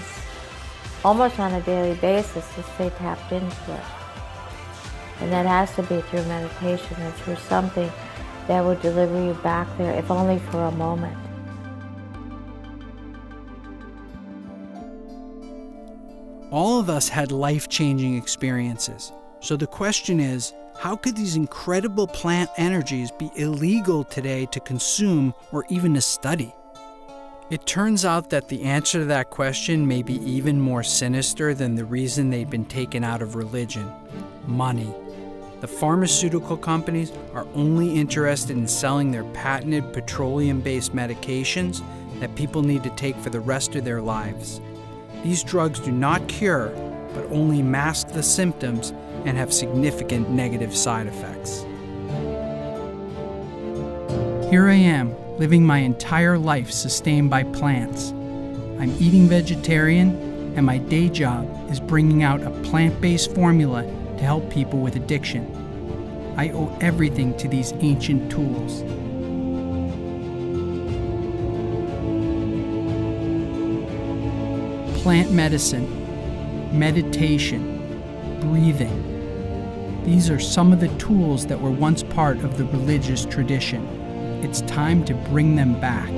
almost on a daily basis to stay tapped into it. And that has to be through meditation or through something that will deliver you back there, if only for a moment. All of us had life-changing experiences. So the question is, how could these incredible plant energies be illegal today to consume or even to study? It turns out that the answer to that question may be even more sinister than the reason they've been taken out of religion: money. The pharmaceutical companies are only interested in selling their patented petroleum-based medications that people need to take for the rest of their lives. These drugs do not cure, but only mask the symptoms and have significant negative side effects. Here I am, living my entire life sustained by plants. I'm eating vegetarian, and my day job is bringing out a plant-based formula to help people with addiction. I owe everything to these ancient tools. Plant medicine, meditation, breathing. These are some of the tools that were once part of the religious tradition. It's time to bring them back.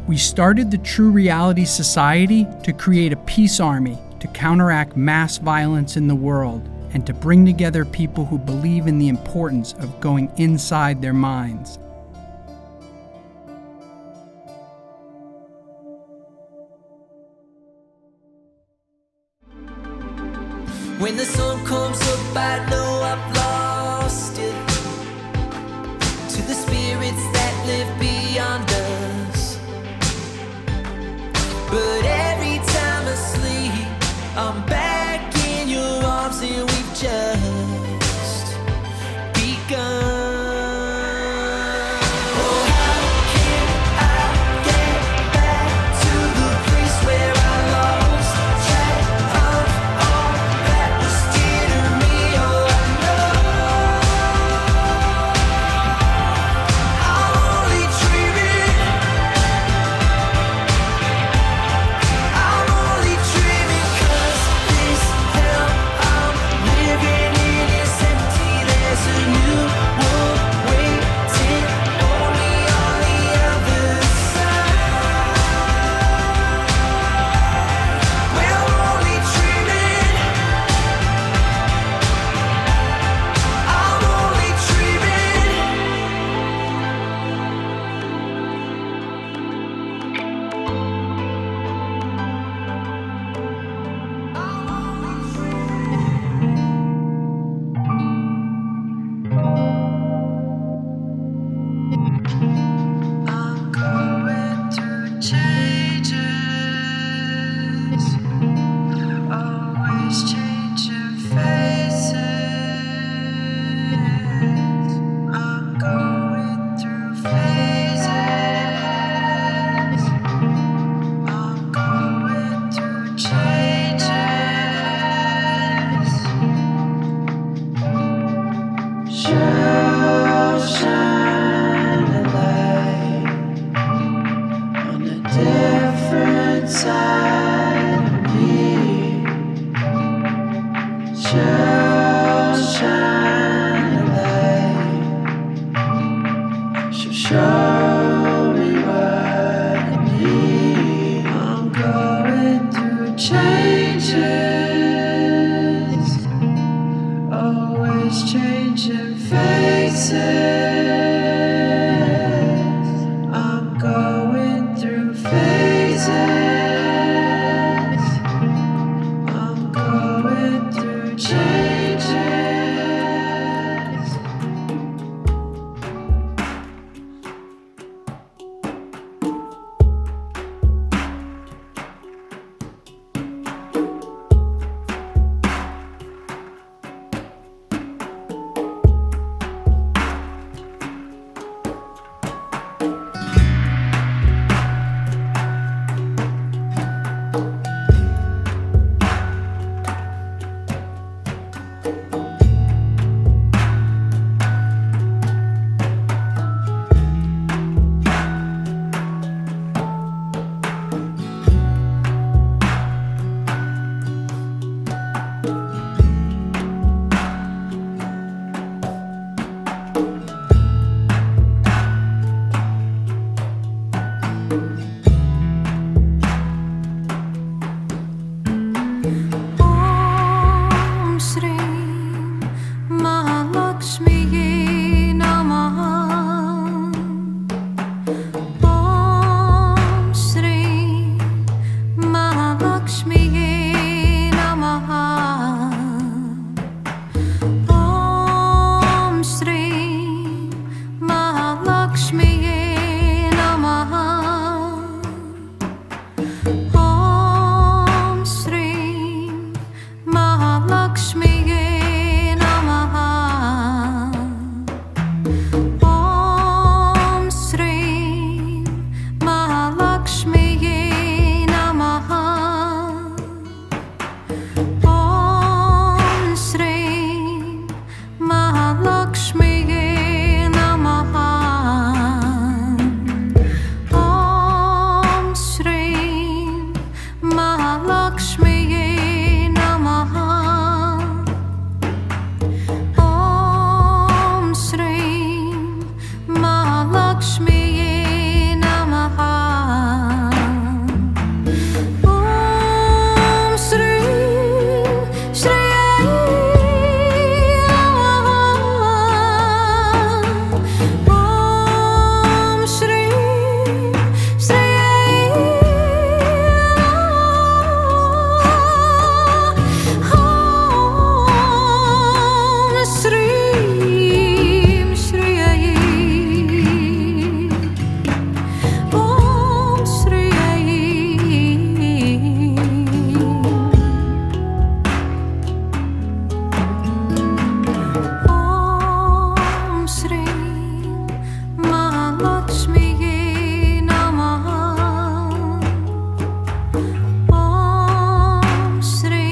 We started the True Reality Society to create a peace army to counteract mass violence in the world and to bring together people who believe in the importance of going inside their minds. When the sun comes up, I know I've lost it. To the spirits that live beyond us. But every time I sleep, I'm back in your arms and we've just begun. shall shine a light. She'll show me what I need. I'm going through changes, always changing faces. I'm going through phases. I'm going through changes. Om Shri Mahalakshmi Namaha. Om Shri Mahalakshmi Namaha. Om Shri Mahalakshmi Namaha. Om Shri Mahalakshmi Namaha. Om Shri Mahalakshmi Namaha. Om Shri Mahalakshmi Namaha. Om Shri Mahalakshmi Namaha. Om Shri Mahalakshmi Namaha. Om Shri Shri Om Shri Shri Om Shri Shri Om Shri Om Shri Mahalakshmi Namaha. Om Shri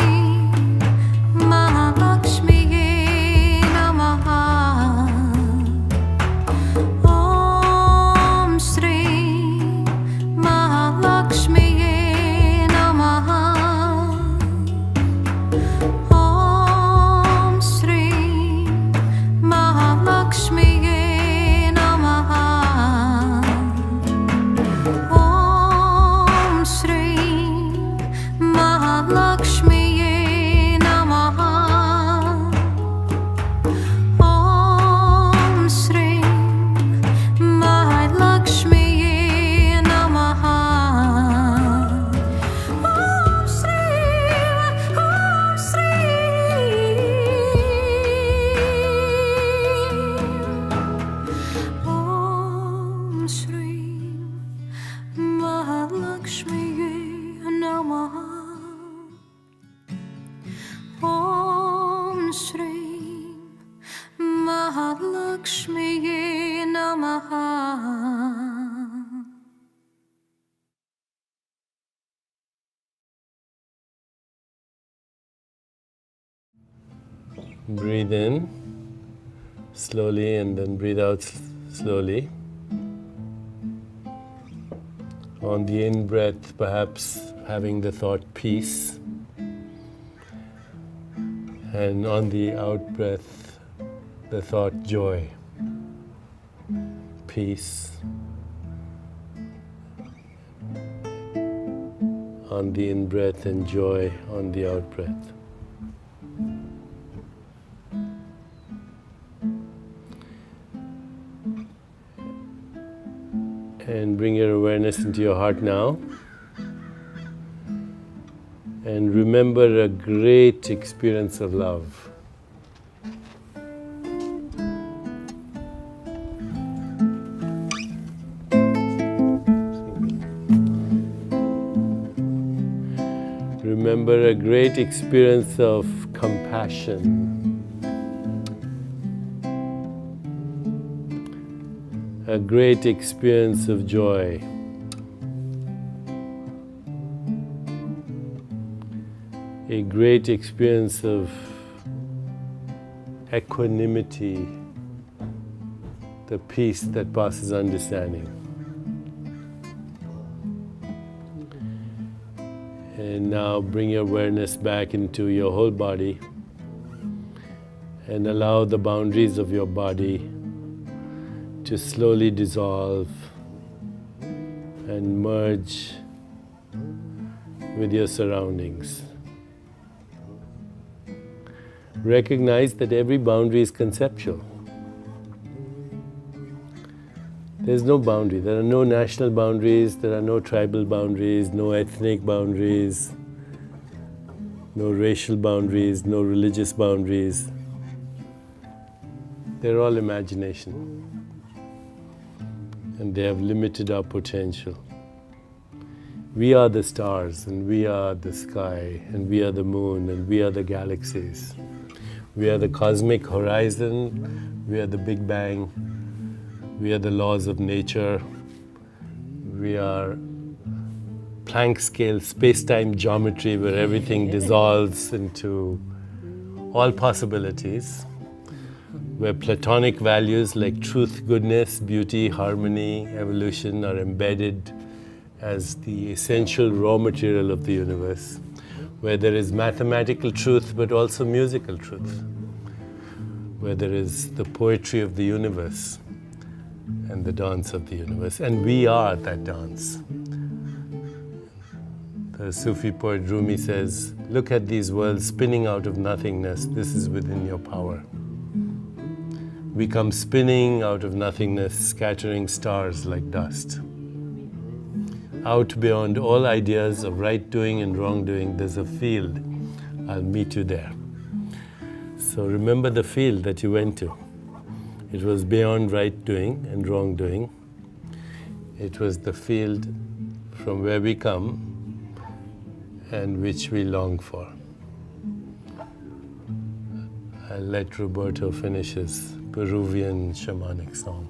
Mahalakshmi Namaha. Om Shri Mahalakshmi Namaha. Om Shri Mahalakshmi Namaha. Om Shri Mahalakshmi Namaha. Om Shri Mahalakshmi Namaha. Om Shri Om Shri Mahalakshmi Namaha. Om Shri Mahalakshmi Namaha. Breathe in slowly and then breathe out slowly. On the in breath, perhaps having the thought peace. And on the out breath, the thought joy, peace. On the in breath and joy on the out breath. And bring your awareness into your heart now. And remember a great experience of love. Remember a great experience of compassion. A great experience of joy. A great experience of equanimity, the peace that passes understanding. And now bring your awareness back into your whole body and allow the boundaries of your body to slowly dissolve and merge with your surroundings. Recognize that every boundary is conceptual. There's no boundary. There are no national boundaries, there are no tribal boundaries, no ethnic boundaries, no racial boundaries, no religious boundaries. They're all imagination. And they have limited our potential. We are the stars, and we are the sky, and we are the moon, and we are the galaxies. We are the cosmic horizon, we are the Big Bang, we are the laws of nature, we are Planck scale space-time geometry where everything dissolves into all possibilities, where Platonic values like truth, goodness, beauty, harmony, evolution are embedded as the essential raw material of the universe, where there is mathematical truth but also musical truth, where there is the poetry of the universe and the dance of the universe, and we are that dance. The Sufi poet Rumi says, look at these worlds spinning out of nothingness, this is within your power. We come spinning out of nothingness, scattering stars like dust. Out beyond all ideas of right doing and wrong doing, there's a field. I'll meet you there. So remember the field that you went to. It was beyond right doing and wrong doing. It was the field from where we come and which we long for. I'll let Roberto finish his Peruvian shamanic song.